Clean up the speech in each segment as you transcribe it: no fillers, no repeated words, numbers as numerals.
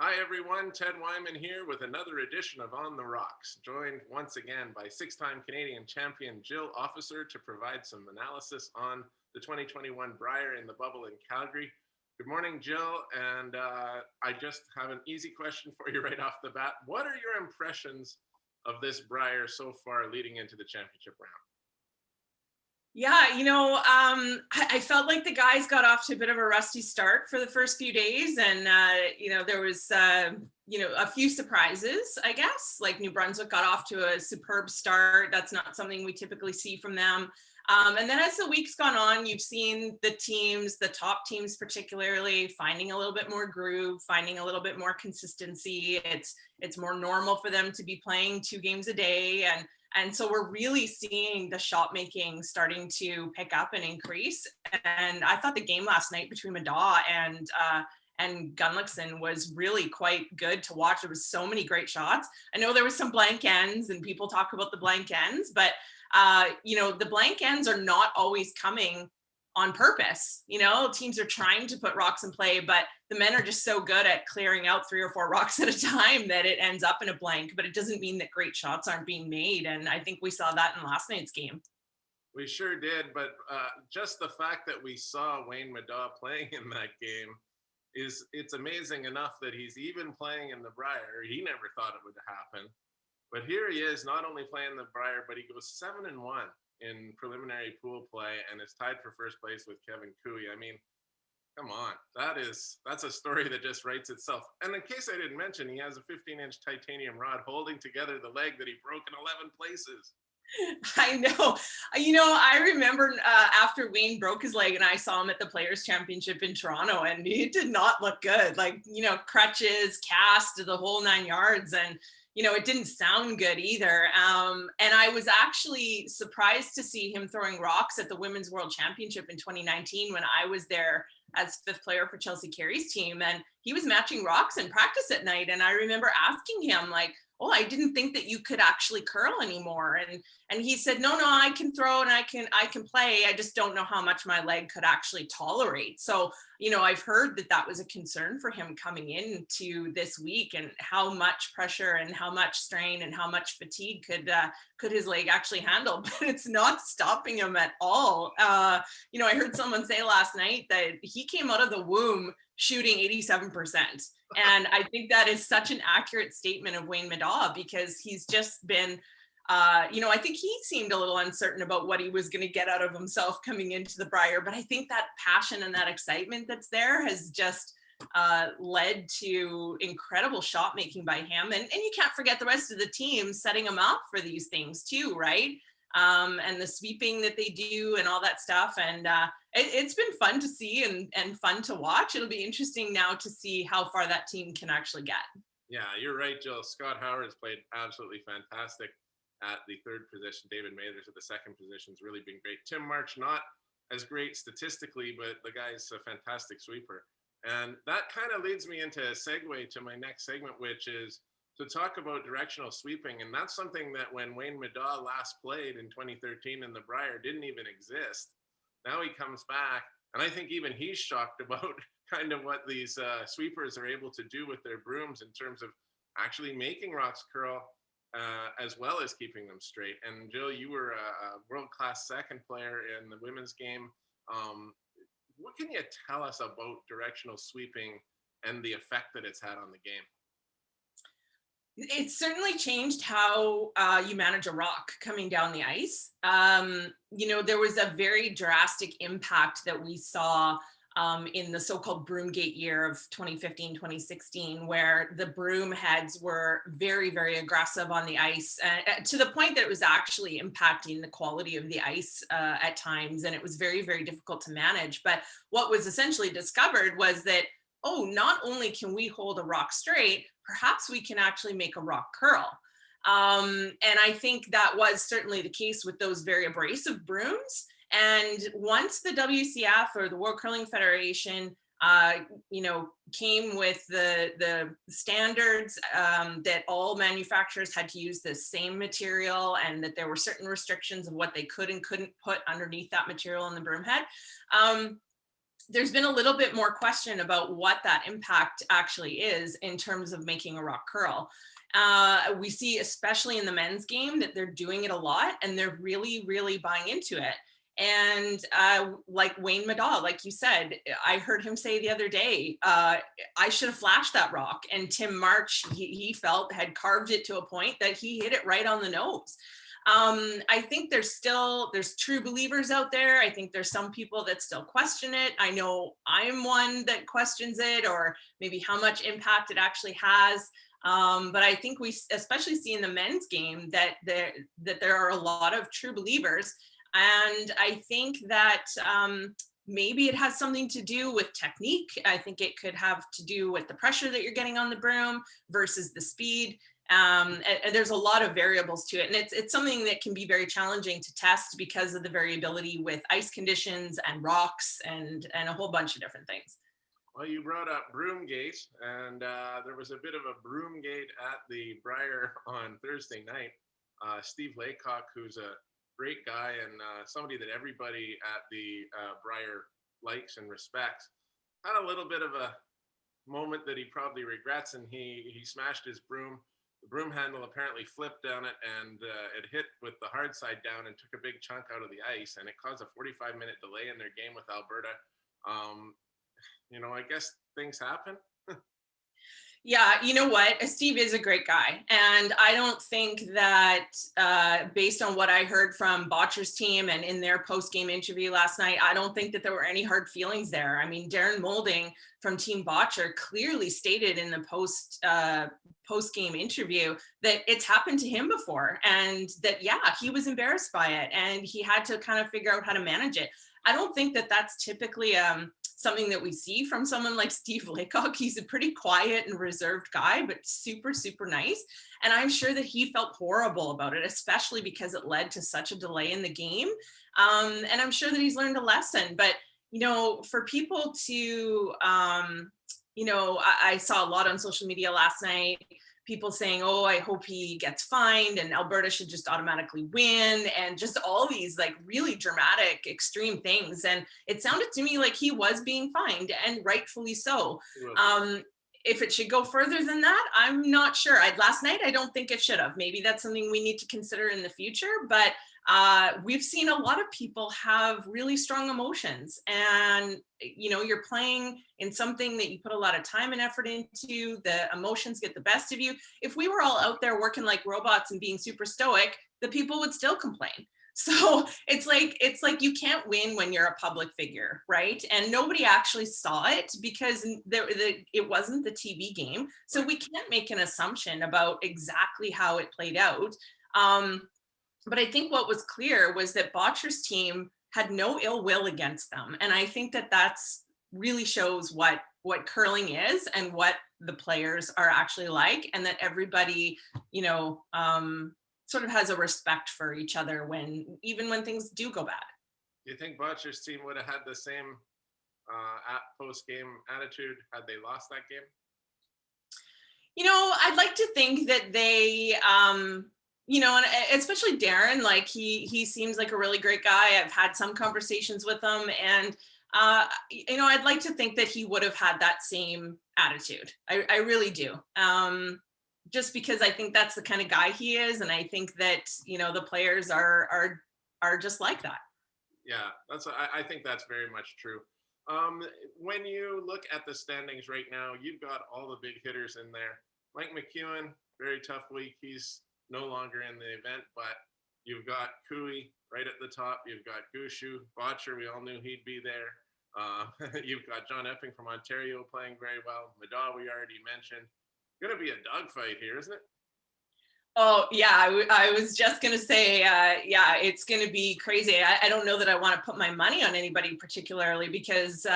Hi everyone, Ted Wyman here with another edition of On the Rocks, joined once again by six-time Canadian champion Jill Officer to provide some analysis on the 2021 Brier in the bubble in Calgary. Good morning, Jill, and I just have an easy question for you right off the bat. What are your impressions of this Brier so far leading into the championship round? Yeah, I felt like the guys got off to a bit of a rusty start for the first few days, and there was a few surprises, I guess. Like New Brunswick got off to a superb start. That's not something we typically see from them. And then as the week's gone on, you've seen the teams, the top teams particularly, finding a little bit more groove, finding a little bit more consistency. It's more normal for them to be playing 2 games a day, and so we're really seeing the shot making starting to pick up and increase. And I thought the game last night between Madaw and Gunlickson was really quite good to watch. There was so many great shots. I know there was some blank ends, and people talk about the blank ends, but the blank ends are not always coming on purpose. Teams are trying to put rocks in play, but the men are just so good at clearing out 3 or 4 rocks at a time that it ends up in a blank. But it doesn't mean that great shots aren't being made, and I think we saw that in last night's game. We sure did, but just the fact that we saw Wayne Madaw playing in that game it's amazing enough that he's even playing in the Brier. He never thought it would happen. But here he is, not only playing the Brier, but he goes 7-1 in preliminary pool play and is tied for first place with Kevin Cooey. I mean, come on, that's a story that just writes itself. And in case I didn't mention, he has a 15-inch titanium rod holding together the leg that he broke in 11 places. I know. I remember after Wayne broke his leg and I saw him at the Players Championship in Toronto, and he did not look good. Like, crutches, cast, the whole 9 yards. And, it didn't sound good either. And I was actually surprised to see him throwing rocks at the Women's World Championship in 2019 when I was there as 5th player for Chelsea Carey's team. And he was matching rocks in practice at night. And I remember asking him, like, oh, I didn't think that you could actually curl anymore. And he said, no, I can throw and I can play. I just don't know how much my leg could actually tolerate. So, I've heard that was a concern for him coming into this week, and how much pressure and how much strain and how much fatigue could his leg actually handle. But it's not stopping him at all. I heard someone say last night that he came out of the womb shooting 87%. And I think that is such an accurate statement of Wayne Madaw, because he's just been, I think he seemed a little uncertain about what he was going to get out of himself coming into the Brier. But I think that passion and that excitement that's there has just led to incredible shot making by him. And you can't forget the rest of the team setting him up for these things too, right? And the sweeping that they do and all that stuff. And it's been fun to see and fun to watch. It'll be interesting now to see how far that team can actually get. Yeah, you're right, Jill. Scott Howard has played absolutely fantastic at the 3rd position. David Mathers at the 2nd position has really been great. Tim March, not as great statistically, but the guy's a fantastic sweeper. And that kind of leads me into a segue to my next segment, which is to talk about directional sweeping. And that's something that when Wayne Madaw last played in 2013 in the Brier didn't even exist. Now he comes back, and I think even he's shocked about kind of what these sweepers are able to do with their brooms in terms of actually making rocks curl as well as keeping them straight. And Jill, you were a world-class 2nd player in the women's game. What can you tell us about directional sweeping and the effect that it's had on the game? It's certainly changed how you manage a rock coming down the ice. There was a very drastic impact that we saw in the so-called Broomgate year of 2015, 2016, where the broom heads were very, very aggressive on the ice, to the point that it was actually impacting the quality of the ice at times. And it was very, very difficult to manage. But what was essentially discovered was that, not only can we hold a rock straight, perhaps we can actually make a rock curl. And I think that was certainly the case with those very abrasive brooms. And once the WCF, or the World Curling Federation, came with the standards that all manufacturers had to use the same material, and that there were certain restrictions of what they could and couldn't put underneath that material in the broom head, there's been a little bit more question about what that impact actually is in terms of making a rock curl. We see, especially in the men's game, that they're doing it a lot and they're really, really buying into it. And like Wayne Madaw, like you said, I heard him say the other day, I should have flashed that rock. And Tim March, he felt had carved it to a point that he hit it right on the nose. I think there's true believers out there. I think there's some people that still question it. I know I'm one that questions it, or maybe how much impact it actually has. But I think we especially see in the men's game that there are a lot of true believers. And I think that maybe it has something to do with technique. I think it could have to do with the pressure that you're getting on the broom versus the speed. And there's a lot of variables to it. And it's something that can be very challenging to test because of the variability with ice conditions and rocks and a whole bunch of different things. Well, you brought up Broomgate, and there was a bit of a Broomgate at the Brier on Thursday night. Steve Laycock, who's a great guy and somebody that everybody at the Brier likes and respects, had a little bit of a moment that he probably regrets, and he smashed his broom. The broom handle apparently flipped down it, and it hit with the hard side down and took a big chunk out of the ice, and it caused a 45-minute delay in their game with Alberta. I guess things happen. Yeah, you know what? Steve is a great guy. And I don't think that based on what I heard from Botcher's team and in their post-game interview last night, I don't think that there were any hard feelings there. I mean, Darren Moulding from Team Botcher clearly stated in the post-game interview that it's happened to him before, and that, yeah, he was embarrassed by it and he had to kind of figure out how to manage it. I don't think that that's typically something that we see from someone like Steve Laycock. He's a pretty quiet and reserved guy, but super, super nice. And I'm sure that he felt horrible about it, especially because it led to such a delay in the game. And I'm sure that he's learned a lesson. But, for people to, I saw a lot on social media last night, people saying, oh, I hope he gets fined and Alberta should just automatically win, and just all these like really dramatic, extreme things. And it sounded to me like he was being fined, and rightfully so. If it should go further than that, I'm not sure. Last night, I don't think it should have. Maybe that's something we need to consider in the future. But we've seen a lot of people have really strong emotions, and you're playing in something that you put a lot of time and effort into. The emotions get the best of you. If we were all out there working like robots and being super stoic, the people would still complain. So it's like you can't win when you're a public figure, right? And nobody actually saw it because it wasn't the TV game. So we can't make an assumption about exactly how it played out. But I think what was clear was that Botcher's team had no ill will against them. And I think that that's really shows what curling is and what the players are actually like, and that everybody, sort of has a respect for each other even when things do go bad. Do you think Botcher's team would have had the same post-game attitude had they lost that game? I'd like to think that they, and especially Darren, like he seems like a really great guy. I've had some conversations with him, and I'd like to think that he would have had that same attitude. I really do. Just because I think that's the kind of guy he is, and I think that the players are just like that. Yeah, I think that's very much true. When you look at the standings right now, you've got all the big hitters in there. Mike McEwen, very tough week. He's no longer in the event, but you've got Cooey right at the top. You've got Gushu, Botcher. We all knew he'd be there. You've got John Epping from Ontario playing very well. Madaw, we already mentioned. Going to be a dogfight here, isn't it? Oh yeah, I was just gonna say, yeah, it's gonna be crazy. I don't know that I want to put my money on anybody particularly, because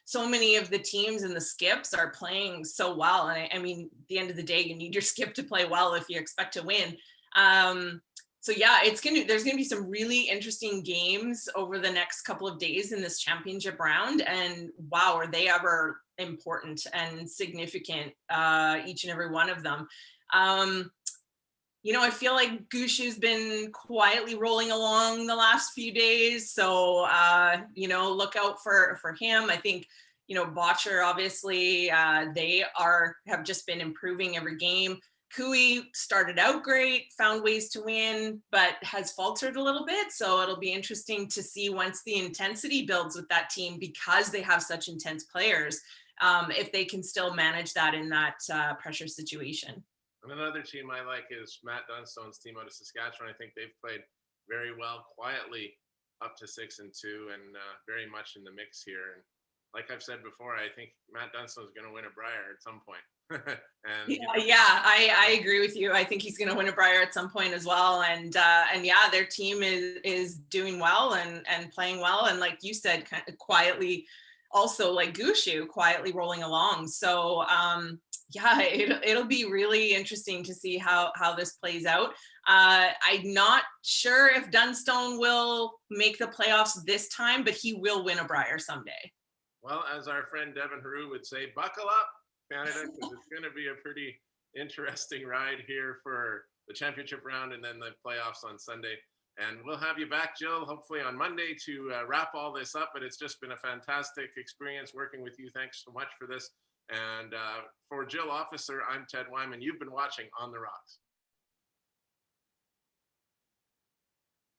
so many of the teams and the skips are playing so well. And I mean, at the end of the day, you need your skip to play well if you expect to win. So yeah, there's gonna be some really interesting games over the next couple of days in this championship round. And wow, are they ever important and significant, each and every one of them. I feel like Gushu's been quietly rolling along the last few days. So, look out for him. I think, Botcher, obviously, they have just been improving every game. Cooey started out great, found ways to win, but has faltered a little bit. So it'll be interesting to see once the intensity builds with that team, because they have such intense players, if they can still manage that in that pressure situation. And another team I like is Matt Dunstone's team out of Saskatchewan. I think they've played very well quietly up to 6-2 and very much in the mix here. And like I've said before, I think Matt Dunstone's going to win a Brier at some point. And I agree with you. I think he's going to win a Brier at some point as well. And yeah, their team is doing well and playing well. And like you said, kind of quietly, also like Gushu quietly rolling along. So yeah, it'll be really interesting to see how this plays out. I'm not sure if Dunstone will make the playoffs this time, but he will win a Brier someday. Well, as our friend Devin Haru would say, buckle up, Canada, because it's going to be a pretty interesting ride here for the championship round and then the playoffs on Sunday. And we'll have you back, Jill, hopefully on Monday to wrap all this up. But it's just been a fantastic experience working with you. Thanks so much for this. And for Jill Officer, I'm Ted Wyman. You've been watching On the Rocks.